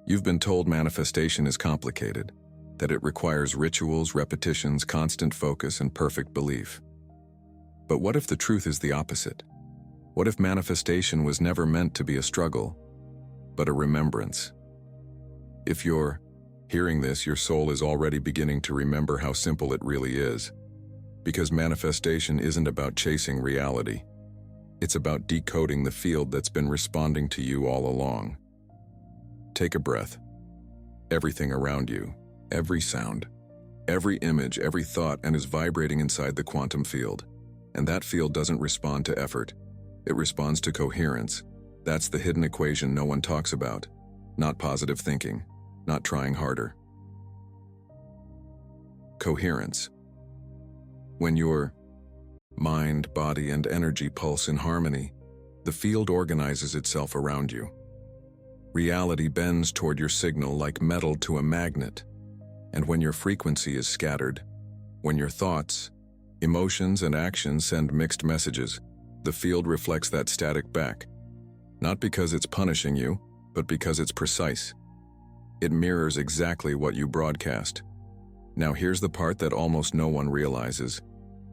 You've been told manifestation is complicated, that it requires rituals, repetitions, constant focus, and perfect belief. But what if the truth is the opposite? What if manifestation was never meant to be a struggle, but a remembrance? If you're hearing this, your soul is already beginning to remember how simple it really is. Because manifestation isn't about chasing reality. It's about decoding the field that's been responding to you all along. Take a breath. Everything around you, every sound, every image, every thought, and is vibrating inside the quantum field. And that field doesn't respond to effort. It responds to coherence. That's the hidden equation no one talks about. Not positive thinking, not trying harder. Coherence. When your mind, body, and energy pulse in harmony, the field organizes itself around you. Reality bends toward your signal like metal to a magnet. And when your frequency is scattered, when your thoughts, emotions, and actions send mixed messages, the field reflects that static back. Not because it's punishing you, but because it's precise. It mirrors exactly what you broadcast. Now here's the part that almost no one realizes.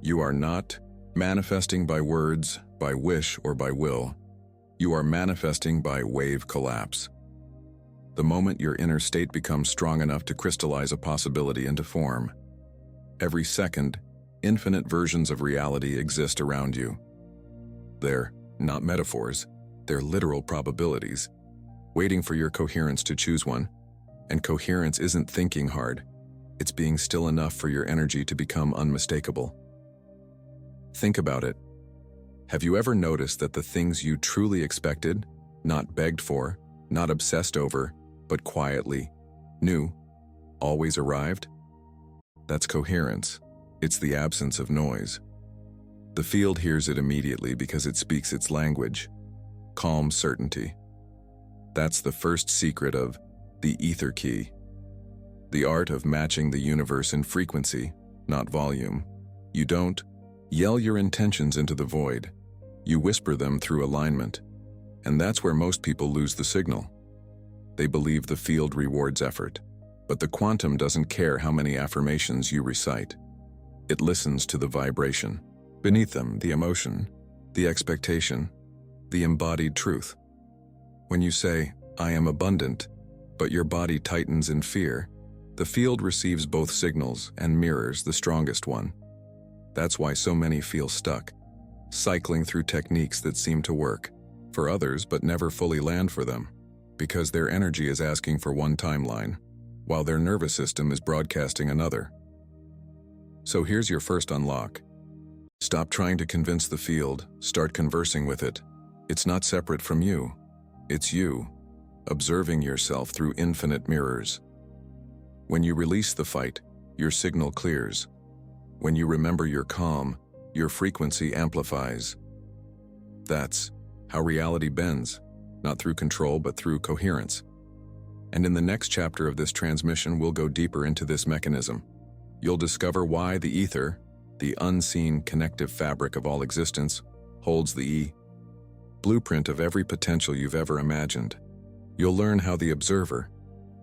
You are not manifesting by words, by wish, or by will. You are manifesting by wave collapse. The moment your inner state becomes strong enough to crystallize a possibility into form. Every second, infinite versions of reality exist around you. They're not metaphors, they're literal probabilities, waiting for your coherence to choose one. And coherence isn't thinking hard, it's being still enough for your energy to become unmistakable. Think about it. Have you ever noticed that the things you truly expected, not begged for, not obsessed over, but quietly knew, always arrived? That's coherence. It's the absence of noise. The field hears it immediately because it speaks its language. Calm certainty. That's the first secret of the Aether key. The art of matching the universe in frequency, not volume. You don't yell your intentions into the void. You whisper them through alignment. And that's where most people lose the signal. They believe the field rewards effort. But the quantum doesn't care how many affirmations you recite. It listens to the vibration. Beneath them, the emotion, the expectation, the embodied truth. When you say, "I am abundant," but your body tightens in fear, the field receives both signals and mirrors the strongest one. That's why so many feel stuck, cycling through techniques that seem to work for others but never fully land for them, because their energy is asking for one timeline, while their nervous system is broadcasting another. So here's your first unlock. Stop trying to convince the field, start conversing with it. It's not separate from you. It's you, observing yourself through infinite mirrors. When you release the fight, your signal clears. When you remember you're calm, your frequency amplifies. That's how reality bends, not through control but through coherence. And in the next chapter of this transmission, we'll go deeper into this mechanism. You'll discover why the ether, the unseen connective fabric of all existence, holds the blueprint of every potential you've ever imagined. You'll learn how the observer,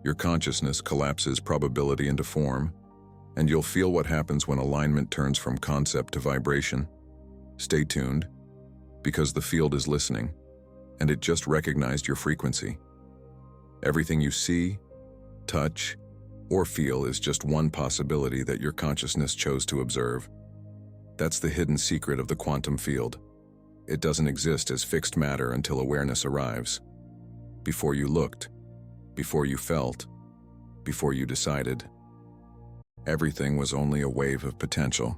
your consciousness, collapses probability into form, and you'll feel what happens when alignment turns from concept to vibration. Stay tuned, because the field is listening, and it just recognized your frequency. Everything you see, touch, or feel is just one possibility that your consciousness chose to observe. That's the hidden secret of the quantum field. It doesn't exist as fixed matter until awareness arrives. Before you looked, before you felt, before you decided. Everything was only a wave of potential.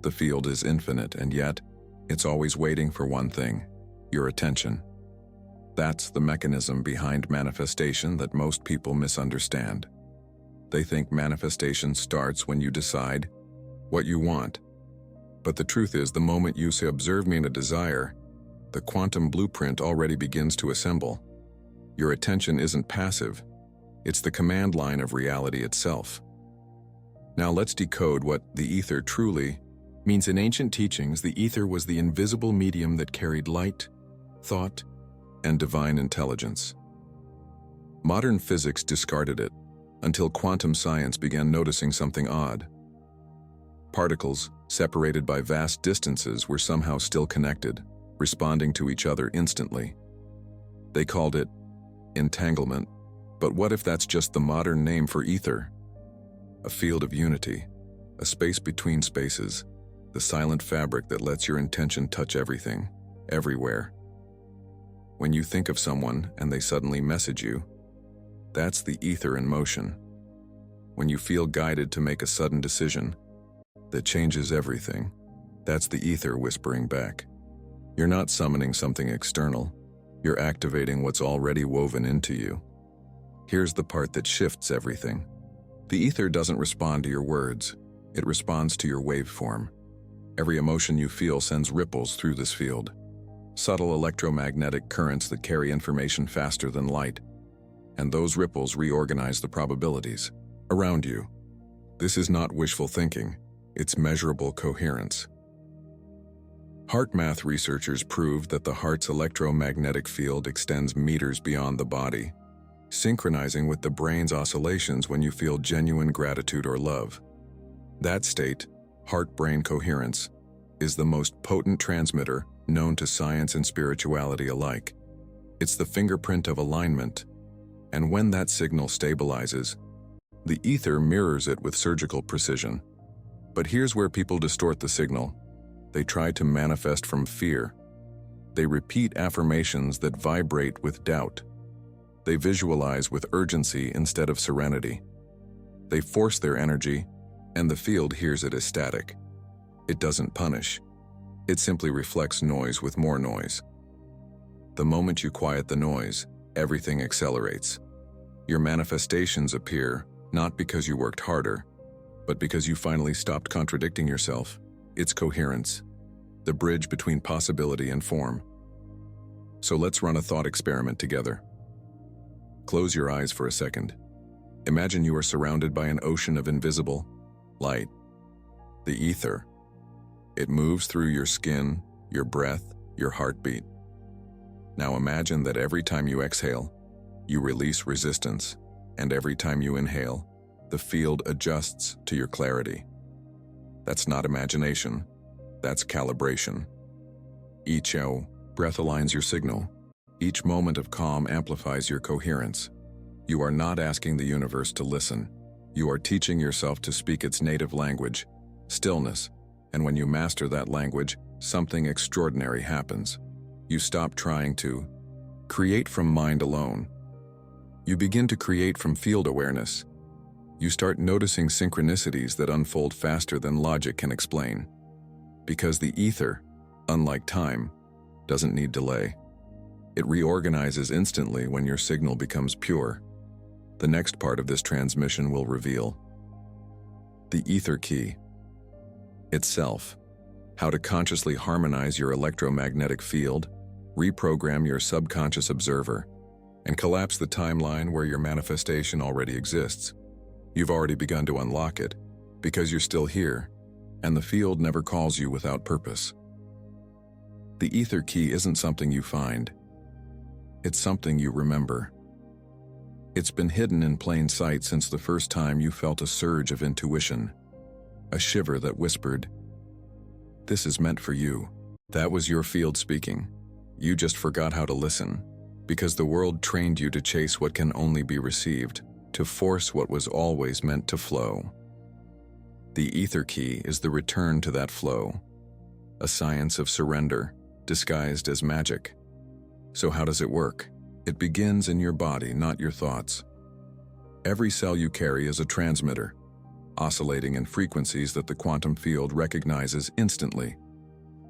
The field is infinite, and yet, it's always waiting for one thing: your attention. That's the mechanism behind manifestation that most people misunderstand. They think manifestation starts when you decide what you want. But the truth is, the moment you say, "Observe me in a desire," the quantum blueprint already begins to assemble. Your attention isn't passive. It's the command line of reality itself. Now let's decode what the ether truly means. In ancient teachings, the ether was the invisible medium that carried light, thought, and divine intelligence. Modern physics discarded it, until quantum science began noticing something odd. Particles, separated by vast distances, were somehow still connected, responding to each other instantly. They called it entanglement, but what if that's just the modern name for ether? A field of unity, a space between spaces, the silent fabric that lets your intention touch everything, everywhere. When you think of someone and they suddenly message you, that's the ether in motion. When you feel guided to make a sudden decision that changes everything, that's the ether whispering back. You're not summoning something external, you're activating what's already woven into you. Here's the part that shifts everything. The ether doesn't respond to your words, it responds to your waveform. Every emotion you feel sends ripples through this field. Subtle electromagnetic currents that carry information faster than light. And those ripples reorganize the probabilities around you. This is not wishful thinking, it's measurable coherence. Heart math researchers proved that the heart's electromagnetic field extends meters beyond the body, synchronizing with the brain's oscillations when you feel genuine gratitude or love. That state, heart-brain coherence, is the most potent transmitter known to science and spirituality alike. It's the fingerprint of alignment, and when that signal stabilizes, the ether mirrors it with surgical precision. But here's where people distort the signal. They try to manifest from fear. They repeat affirmations that vibrate with doubt. They visualize with urgency instead of serenity. They force their energy, and the field hears it as static. It doesn't punish. It simply reflects noise with more noise. The moment you quiet the noise, everything accelerates. Your manifestations appear not because you worked harder, but because you finally stopped contradicting yourself. It's coherence, the bridge between possibility and form. So let's run a thought experiment together. Close your eyes for a second. Imagine you are surrounded by an ocean of invisible light, the ether. It moves through your skin, your breath, your heartbeat. Now imagine that every time you exhale, you release resistance, and every time you inhale, the field adjusts to your clarity. That's not imagination, that's calibration. Each breath aligns your signal. Each moment of calm amplifies your coherence. You are not asking the universe to listen. You are teaching yourself to speak its native language, stillness, and when you master that language, something extraordinary happens. You stop trying to create from mind alone. You begin to create from field awareness. You start noticing synchronicities that unfold faster than logic can explain. Because the ether, unlike time, doesn't need delay. It reorganizes instantly when your signal becomes pure. The next part of this transmission will reveal the ether key itself, how to consciously harmonize your electromagnetic field, reprogram your subconscious observer, and collapse the timeline where your manifestation already exists. You've already begun to unlock it, because you're still here, and the field never calls you without purpose. The ether key isn't something you find. It's something you remember. It's been hidden in plain sight since the first time you felt a surge of intuition, a shiver that whispered, "This is meant for you." That was your field speaking. You just forgot how to listen, because the world trained you to chase what can only be received, to force what was always meant to flow. The ether key is the return to that flow, a science of surrender, disguised as magic. So how does it work? It begins in your body, not your thoughts. Every cell you carry is a transmitter, oscillating in frequencies that the quantum field recognizes instantly.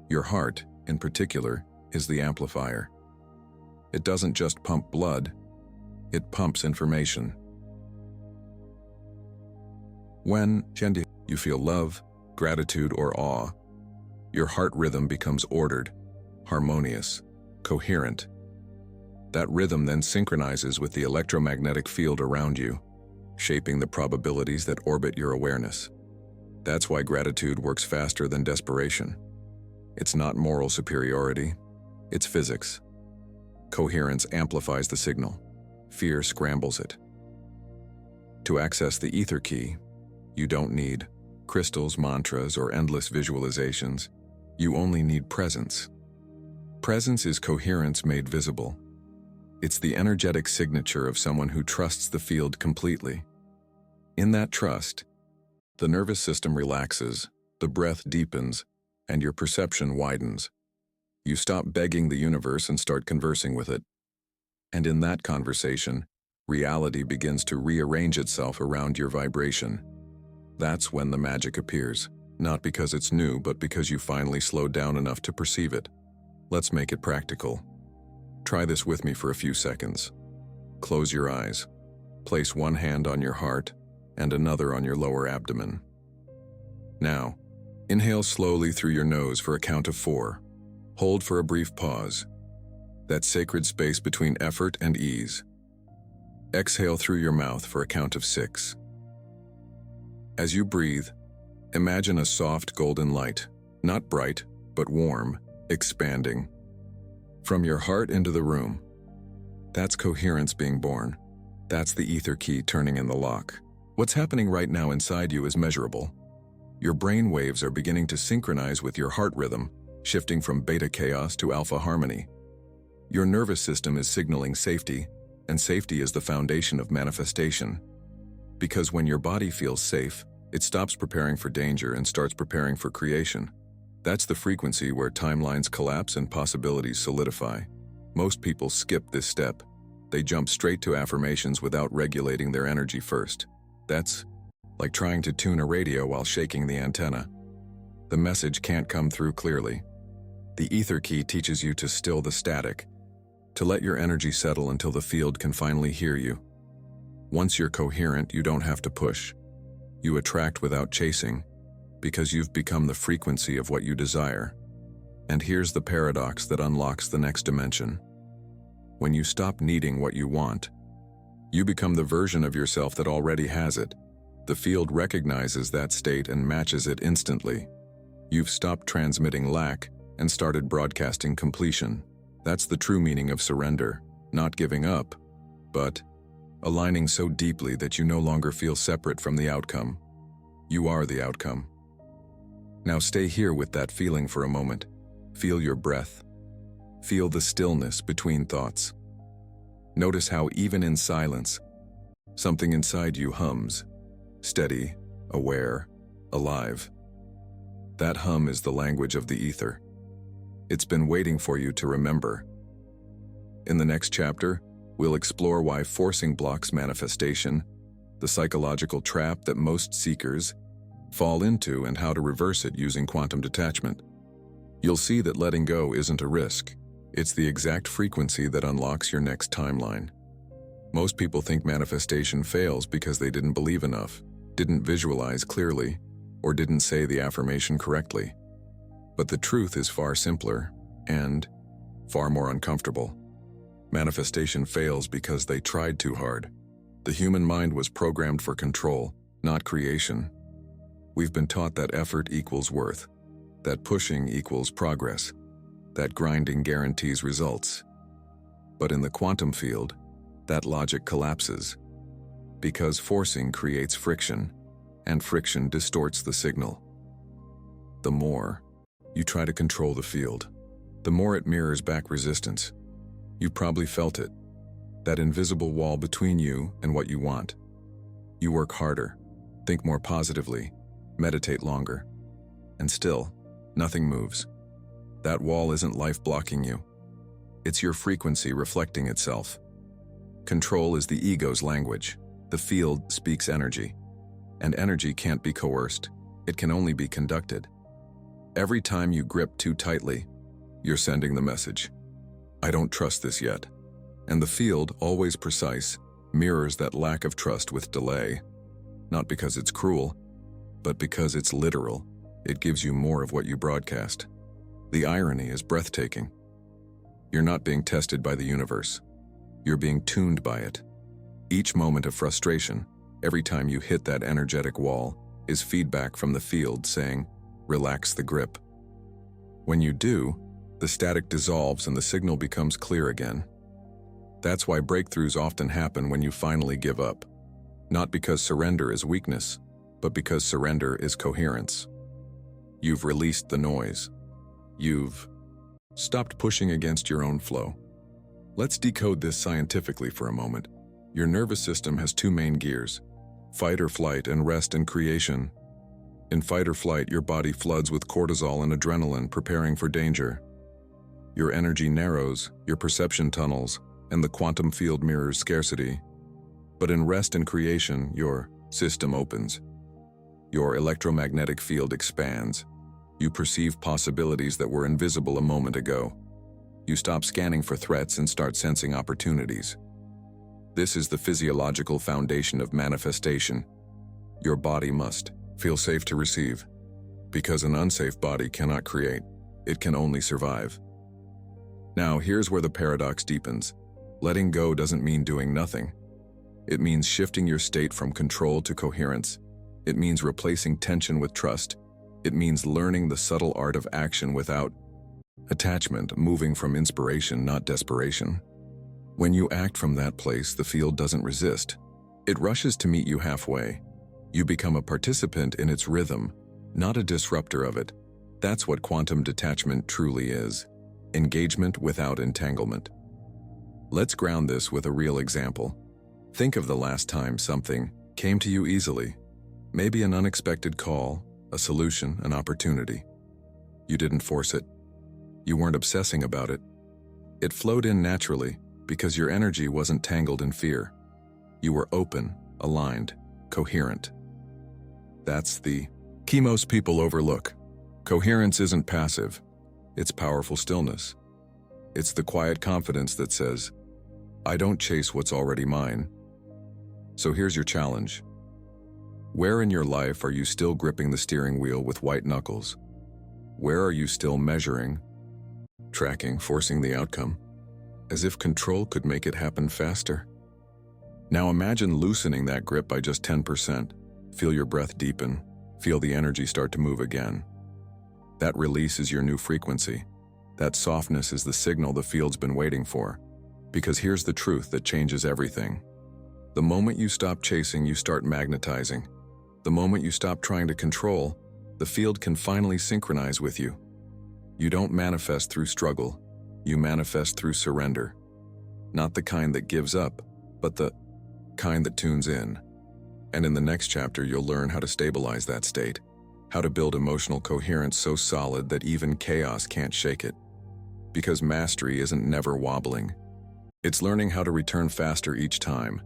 Your heart, in particular, is the amplifier. It doesn't just pump blood, it pumps information. When you feel love, gratitude, or awe, your heart rhythm becomes ordered, harmonious, coherent. That rhythm then synchronizes with the electromagnetic field around you, shaping the probabilities that orbit your awareness. That's why gratitude works faster than desperation. It's not moral superiority, it's physics. Coherence amplifies the signal. fear scrambles it. To access the Aether key, you don't need crystals, mantras, or endless visualizations. You only need presence. Presence is coherence made visible. It's the energetic signature of someone who trusts the field completely. In that trust, the nervous system relaxes, the breath deepens, and your perception widens. You stop begging the universe and start conversing with it. And in that conversation, reality begins to rearrange itself around your vibration. That's when the magic appears, not because it's new, but because you finally slowed down enough to perceive it. Let's make it practical. Try this with me for a few seconds. Close your eyes. Place one hand on your heart and another on your lower abdomen. Now, inhale slowly through your nose for a count of 4. Hold for a brief pause. That sacred space between effort and ease. Exhale through your mouth for a count of 6. As you breathe, imagine a soft golden light, not bright, but warm, expanding. From your heart into the room. That's coherence being born. That's the Aether key turning in the lock. What's happening right now inside you is measurable. Your brain waves are beginning to synchronize with your heart rhythm, shifting from beta chaos to alpha harmony. Your nervous system is signaling safety, and safety is the foundation of manifestation. Because when your body feels safe, it stops preparing for danger and starts preparing for creation. That's the frequency where timelines collapse and possibilities solidify. Most people skip this step. They jump straight to affirmations without regulating their energy first. That's like trying to tune a radio while shaking the antenna. The message can't come through clearly. The Aether key teaches you to still the static, to let your energy settle until the field can finally hear you. Once you're coherent, you don't have to push. You attract without chasing, because you've become the frequency of what you desire. And here's the paradox that unlocks the next dimension. When you stop needing what you want, you become the version of yourself that already has it. The field recognizes that state and matches it instantly. You've stopped transmitting lack and started broadcasting completion. That's the true meaning of surrender, not giving up, but aligning so deeply that you no longer feel separate from the outcome. You are the outcome. Now stay here with that feeling for a moment. Feel your breath. Feel the stillness between thoughts. Notice how even in silence, something inside you hums, steady, aware, alive. That hum is the language of the Aether. It's been waiting for you to remember. In the next chapter, we'll explore why forcing blocks manifestation, the psychological trap that most seekers fall into, and how to reverse it using quantum detachment. You'll see that letting go isn't a risk. It's the exact frequency that unlocks your next timeline. Most people think manifestation fails because they didn't believe enough, didn't visualize clearly, or didn't say the affirmation correctly. But the truth is far simpler and far more uncomfortable. Manifestation fails because they tried too hard. The human mind was programmed for control, not creation. We've been taught that effort equals worth, that pushing equals progress, that grinding guarantees results. But in the quantum field, that logic collapses, because forcing creates friction, and friction distorts the signal. The more you try to control the field, the more it mirrors back resistance. You've probably felt it, that invisible wall between you and what you want. You work harder, think more positively, meditate longer, and still, nothing moves. That wall isn't life blocking you. It's your frequency reflecting itself. Control is the ego's language. The field speaks energy. And energy can't be coerced. It can only be conducted. Every time you grip too tightly, you're sending the message, I don't trust this yet. And the field, always precise, mirrors that lack of trust with delay. Not because it's cruel, but because it's literal. It gives you more of what you broadcast. The irony is breathtaking. You're not being tested by the universe. You're being tuned by it. Each moment of frustration, every time you hit that energetic wall, is feedback from the field saying, relax the grip. When you do, the static dissolves and the signal becomes clear again. That's why breakthroughs often happen when you finally give up. Not because surrender is weakness, but because surrender is coherence. You've released the noise. You've stopped pushing against your own flow. Let's decode this scientifically for a moment. Your nervous system has two main gears: fight or flight and rest and creation. In fight or flight, your body floods with cortisol and adrenaline, preparing for danger. Your energy narrows, your perception tunnels, and the quantum field mirrors scarcity. But in rest and creation, your system opens. Your electromagnetic field expands. You perceive possibilities that were invisible a moment ago. You stop scanning for threats and start sensing opportunities. This is the physiological foundation of manifestation. Your body must feel safe to receive, because an unsafe body cannot create, it can only survive. Now, here's where the paradox deepens. Letting go doesn't mean doing nothing. It means shifting your state from control to coherence. It means replacing tension with trust. It means learning the subtle art of action without attachment, moving from inspiration, not desperation. When you act from that place, the field doesn't resist. It rushes to meet you halfway. You become a participant in its rhythm, not a disruptor of it. That's what quantum detachment truly is: engagement without entanglement. Let's ground this with a real example. Think of the last time something came to you easily. Maybe an unexpected call, a solution, an opportunity. You didn't force it. You weren't obsessing about it. It flowed in naturally because your energy wasn't tangled in fear. You were open, aligned, coherent. That's the key most people overlook. Coherence isn't passive. It's powerful stillness. It's the quiet confidence that says, I don't chase what's already mine. So here's your challenge. Where in your life are you still gripping the steering wheel with white knuckles? Where are you still measuring, tracking, forcing the outcome, as if control could make it happen faster? Now imagine loosening that grip by just 10%. Feel your breath deepen. Feel the energy start to move again. That release is your new frequency. That softness is the signal the field's been waiting for. Because here's the truth that changes everything. The moment you stop chasing, you start magnetizing. The moment you stop trying to control, the field can finally synchronize with you. You don't manifest through struggle. You manifest through surrender. Not the kind that gives up, but the kind that tunes in. And in the next chapter, you'll learn how to stabilize that state, how to build emotional coherence so solid that even chaos can't shake it. Because mastery isn't never wobbling. It's learning how to return faster each time.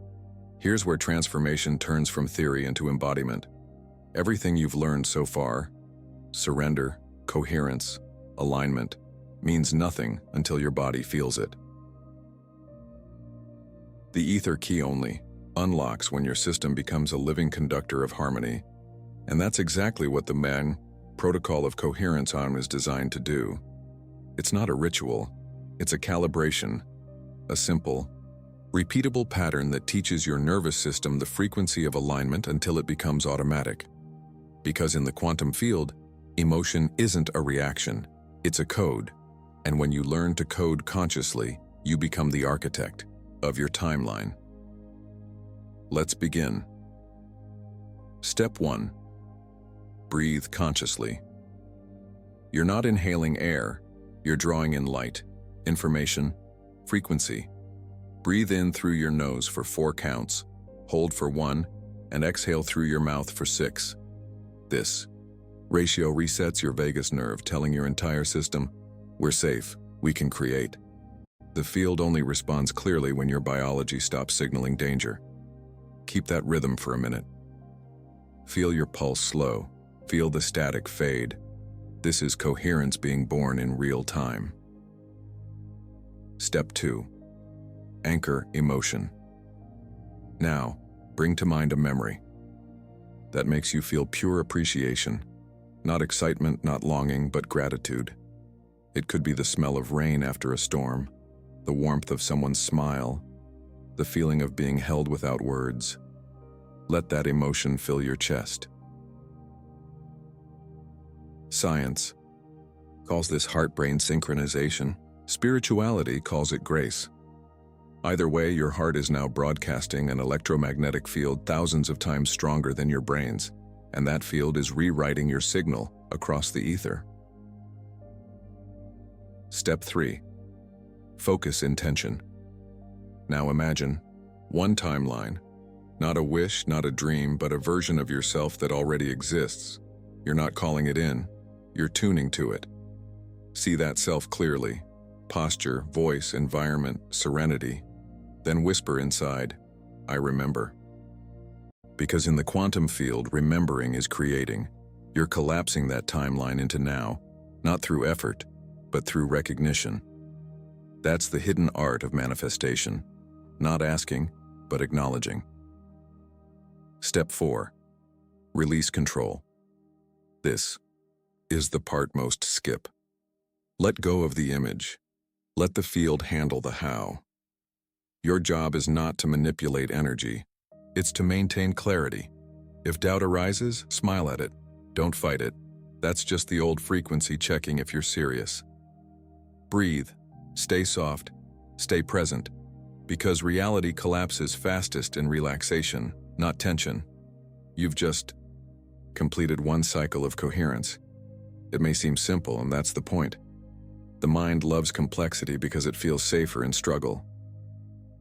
Here's where transformation turns from theory into embodiment. Everything you've learned so far, surrender, coherence, alignment, means nothing until your body feels it. The Aether key only unlocks when your system becomes a living conductor of harmony. And that's exactly what the main protocol of coherence is designed to do. It's not a ritual, it's a calibration, a simple, repeatable pattern that teaches your nervous system the frequency of alignment until it becomes automatic. Because in the quantum field, emotion isn't a reaction, it's a code. And when you learn to code consciously, you become the architect of your timeline. Let's begin. Step 1. Breathe consciously. You're not inhaling air, you're drawing in light, information, frequency. Breathe in through your nose for 4 counts, hold for 1, and exhale through your mouth for 6. This ratio resets your vagus nerve, telling your entire system, we're safe, we can create. The field only responds clearly when your biology stops signaling danger. Keep that rhythm for a minute. Feel your pulse slow, feel the static fade. This is coherence being born in real time. Step 2. Anchor emotion. Now, bring to mind a memory that makes you feel pure appreciation. Not excitement, not longing, but gratitude. It could be the smell of rain after a storm, the warmth of someone's smile, the feeling of being held without words. Let that emotion fill your chest. Science calls this heart-brain synchronization. Spirituality calls it grace. Either way, your heart is now broadcasting an electromagnetic field thousands of times stronger than your brain's, and that field is rewriting your signal across the ether. Step 3. Focus intention. Now imagine one timeline, not a wish, not a dream, but a version of yourself that already exists. You're not calling it in, you're tuning to it. See that self clearly: posture, voice, environment, serenity. Then whisper inside, "I remember." Because in the quantum field, remembering is creating. You're collapsing that timeline into now, not through effort, but through recognition. That's the hidden art of manifestation. Not asking, but acknowledging. Step 4. Release control. This is the part most skip. Let go of the image. Let the field handle the how. Your job is not to manipulate energy. It's to maintain clarity. If doubt arises, smile at it. Don't fight it. That's just the old frequency checking if you're serious. Breathe. Stay soft. Stay present. Because reality collapses fastest in relaxation, not tension. You've just completed one cycle of coherence. It may seem simple, and that's the point. The mind loves complexity because it feels safer in struggle.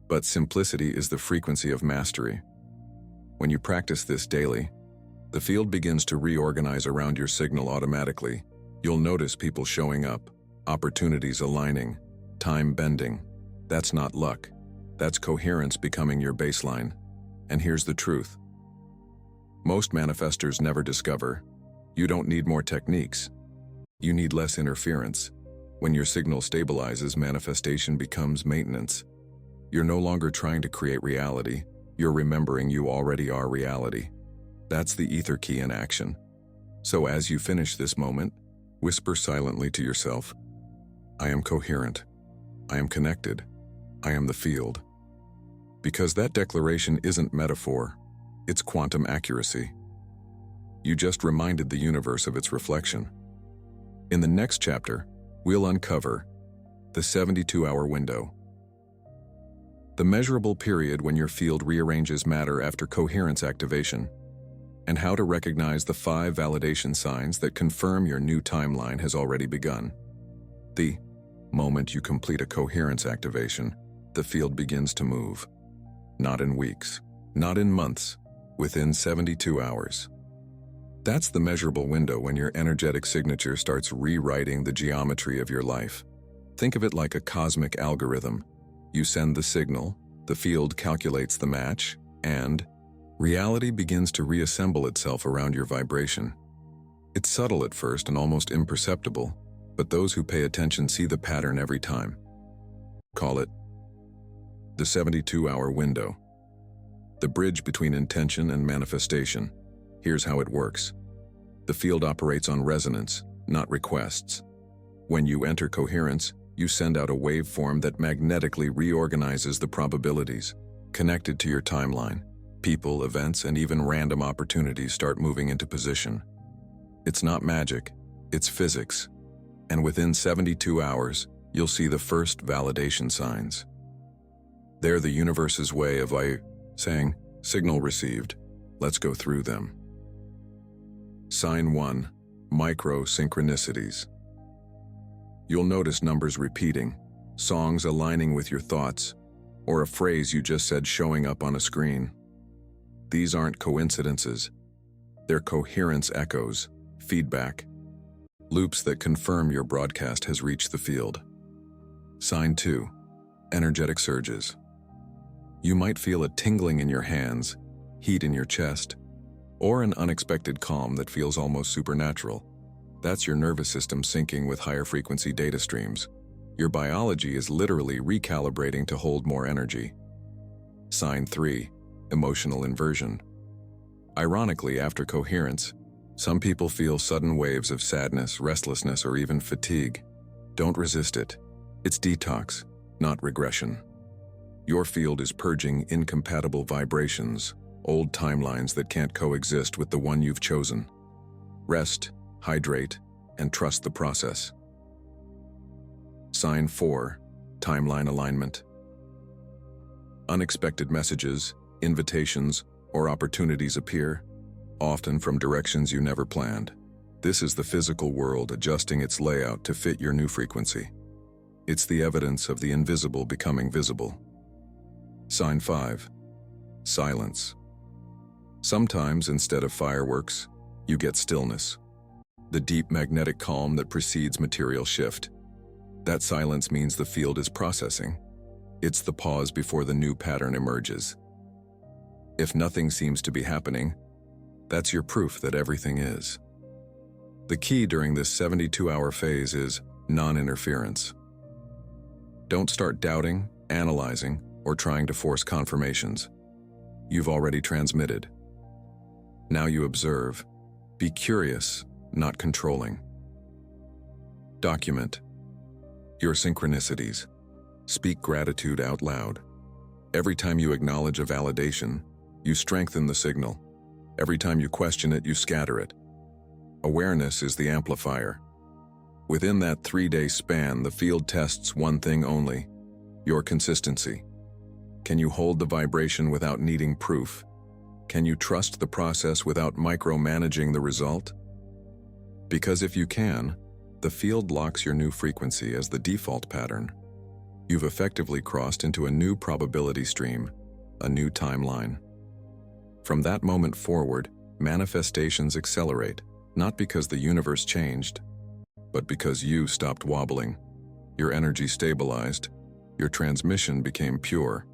But simplicity is the frequency of mastery. When you practice this daily, the field begins to reorganize around your signal automatically. You'll notice people showing up, opportunities aligning, time bending. That's not luck. That's coherence becoming your baseline. And here's the truth. Most manifestors never discover you don't need more techniques. You need less interference. When your signal stabilizes, manifestation becomes maintenance. You're no longer trying to create reality. You're remembering you already are reality. That's the ether key in action. So as you finish this moment, whisper silently to yourself, "I am coherent. I am connected. I am the field." Because that declaration isn't metaphor, it's quantum accuracy. You just reminded the universe of its reflection. In the next chapter, we'll uncover the 72-hour window. The measurable period when your field rearranges matter after coherence activation, and how to recognize the 5 validation signs that confirm your new timeline has already begun. The moment you complete a coherence activation, the field begins to move. Not in weeks, not in months, within 72 hours. That's the measurable window when your energetic signature starts rewriting the geometry of your life. Think of it like a cosmic algorithm. You send the signal, the field calculates the match, and reality begins to reassemble itself around your vibration. It's subtle at first and almost imperceptible, but those who pay attention see the pattern every time. Call it the 72-hour window. The bridge between intention and manifestation. Here's how it works. The field operates on resonance, not requests. When you enter coherence, you send out a waveform that magnetically reorganizes the probabilities. Connected to your timeline, people, events, and even random opportunities start moving into position. It's not magic, it's physics. And within 72 hours, you'll see the first validation signs. They're the universe's way of saying, "Signal received, let's go through them." Sign 1, micro-synchronicities. You'll notice numbers repeating, songs aligning with your thoughts, or a phrase you just said showing up on a screen. These aren't coincidences. They're coherence echoes, feedback, loops that confirm your broadcast has reached the field. Sign 2, energetic surges. You might feel a tingling in your hands, heat in your chest, or an unexpected calm that feels almost supernatural. That's your nervous system syncing with higher frequency data streams. Your biology is literally recalibrating to hold more energy. Sign 3, emotional inversion. Ironically, after coherence, some people feel sudden waves of sadness, restlessness, or even fatigue. Don't resist it. It's detox, not regression. Your field is purging incompatible vibrations, old timelines that can't coexist with the one you've chosen. Rest, hydrate, and trust the process. Sign 4, timeline alignment. Unexpected messages, invitations, or opportunities appear, often from directions you never planned. This is the physical world adjusting its layout to fit your new frequency. It's the evidence of the invisible becoming visible. Sign 5. Silence. Sometimes, instead of fireworks, you get stillness. The deep magnetic calm that precedes material shift. That silence means the field is processing. It's the pause before the new pattern emerges. If nothing seems to be happening, that's your proof that everything is. The key during this 72-hour phase is non-interference. Don't start doubting, analyzing, or trying to force confirmations. You've already transmitted. Now you observe. Be curious, not controlling. Document your synchronicities. Speak gratitude out loud. Every time you acknowledge a validation, you strengthen the signal. Every time you question it, you scatter it. Awareness is the amplifier. Within that 3-day span, the field tests one thing only: your consistency. Can you hold the vibration without needing proof? Can you trust the process without micromanaging the result? Because if you can, the field locks your new frequency as the default pattern. You've effectively crossed into a new probability stream, a new timeline. From that moment forward, manifestations accelerate, not because the universe changed, but because you stopped wobbling. Your energy stabilized, your transmission became pure.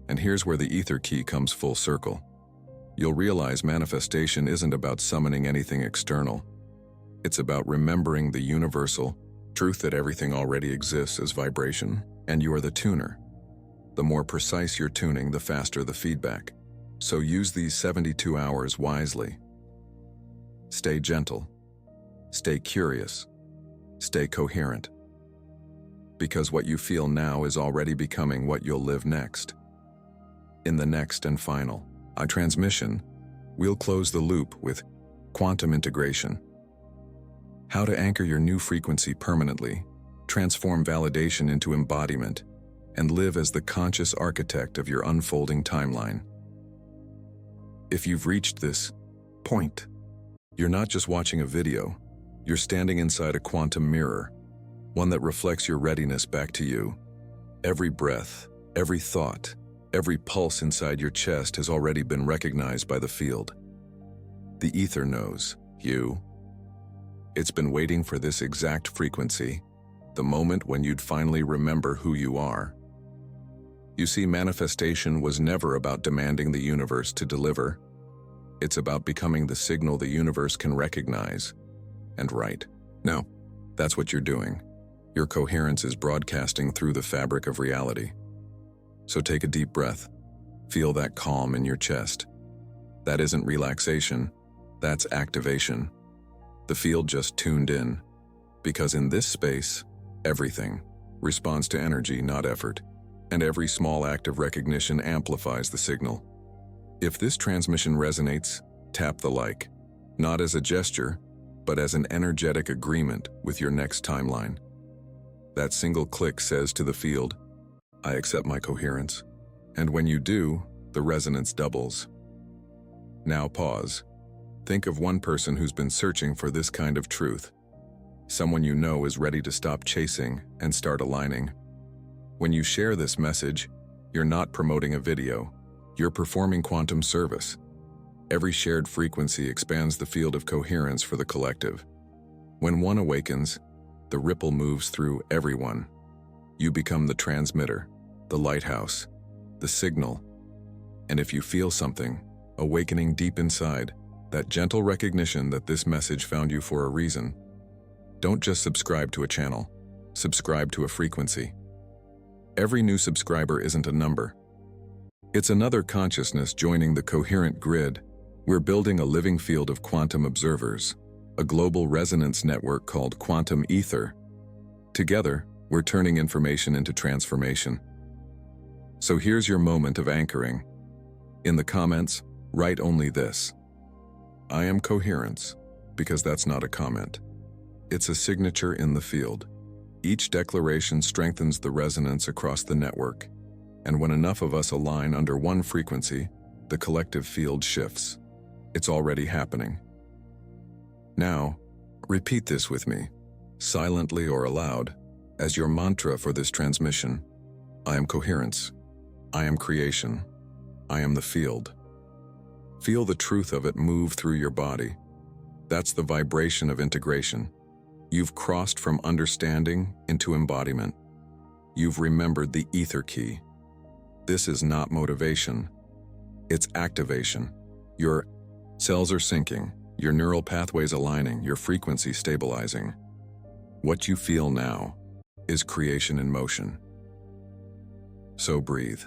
And here's where the Aether key comes full circle. You'll realize manifestation isn't about summoning anything external. It's about remembering the universal truth that everything already exists as vibration, and you are the tuner. The more precise your tuning, the faster the feedback. So use these 72 hours wisely. Stay gentle. Stay curious. Stay coherent. Because what you feel now is already becoming what you'll live next. In the next and final transmission, we'll close the loop with quantum integration. How to anchor your new frequency permanently, transform validation into embodiment, and live as the conscious architect of your unfolding timeline. If you've reached this point, you're not just watching a video, you're standing inside a quantum mirror, one that reflects your readiness back to you. Every breath, every thought, every pulse inside your chest has already been recognized by the field. The Aether knows you. It's been waiting for this exact frequency, the moment when you'd finally remember who you are. You see, manifestation was never about demanding the universe to deliver. It's about becoming the signal the universe can recognize and write. Now, that's what you're doing. Your coherence is broadcasting through the fabric of reality. So take a deep breath. Feel that calm in your chest. That isn't relaxation, that's activation. The field just tuned in, because in this space, everything responds to energy, not effort, and every small act of recognition amplifies the signal. If this transmission resonates, tap the like, not as a gesture, but as an energetic agreement with your next timeline. That single click says to the field, I accept my coherence. And when you do, the resonance doubles. Now pause. Think of one person who's been searching for this kind of truth. Someone you know is ready to stop chasing and start aligning. When you share this message, you're not promoting a video, you're performing quantum service. Every shared frequency expands the field of coherence for the collective. When one awakens, the ripple moves through everyone. You become the transmitter, the lighthouse, the signal. And if you feel something, awakening deep inside, that gentle recognition that this message found you for a reason, don't just subscribe to a channel, subscribe to a frequency. Every new subscriber isn't a number. It's another consciousness joining the coherent grid. We're building a living field of quantum observers, a global resonance network called Quantum Aether. Together, we're turning information into transformation. So here's your moment of anchoring. In the comments, write only this: I am coherence, because that's not a comment. It's a signature in the field. Each declaration strengthens the resonance across the network. And when enough of us align under one frequency, the collective field shifts. It's already happening. Now, repeat this with me, silently or aloud, as your mantra for this transmission. I am coherence. I am creation. I am the field. Feel the truth of it move through your body. That's the vibration of integration. You've crossed from understanding into embodiment. You've remembered the Aether key. This is not motivation. It's activation. Your cells are syncing, your neural pathways aligning, your frequency stabilizing. What you feel now is creation in motion. So breathe.